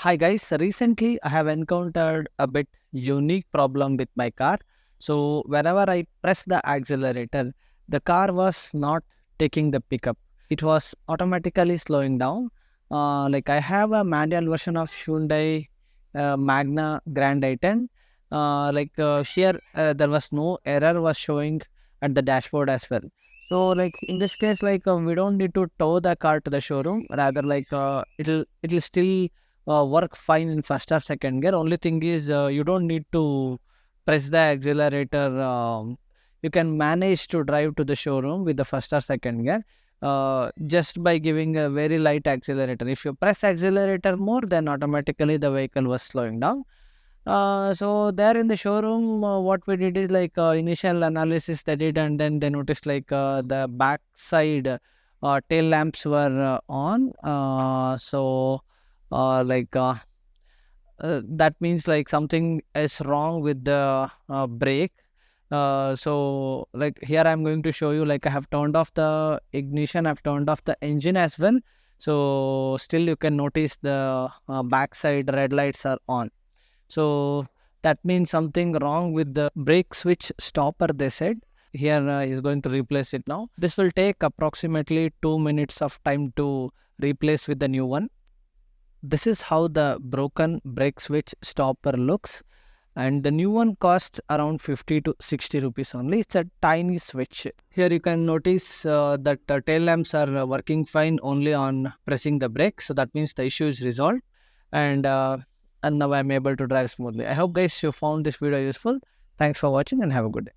Hi guys, recently I have encountered a bit unique problem with my car. So whenever I press the accelerator, the car was not taking the pickup. It was automatically slowing down. Like I have a manual version of Hyundai Magna Grand i10. Here there was no error was showing at the dashboard as well. So like in this case, we don't need to tow the car to the showroom. Rather, it'll still work fine in first or second gear. Only thing is you don't need to press the accelerator. You can manage to drive to the showroom with the first or second gear just by giving a very light accelerator. If you press accelerator more, then automatically the vehicle was slowing down. So there in the showroom, what we did is initial analysis they did, and then they noticed the back side tail lamps were on. Like that means like something is wrong with the brake. Like here I'm going to show you, like I have turned off the ignition, I've turned off the engine as well. So still you can notice the backside red lights are on. So that means something wrong with the brake switch stopper, they said. Here is going to replace it now. This will take approximately 2 minutes of time to replace with the new one. This is how the broken brake switch stopper looks, and the new one costs around 50 to 60 rupees only. It's a tiny switch. Here you can notice that the tail lamps are working fine only on pressing the brake, so that means the issue is resolved. And uh, and now I'm able to drive smoothly. I hope guys you found this video useful. Thanks for watching and have a good day.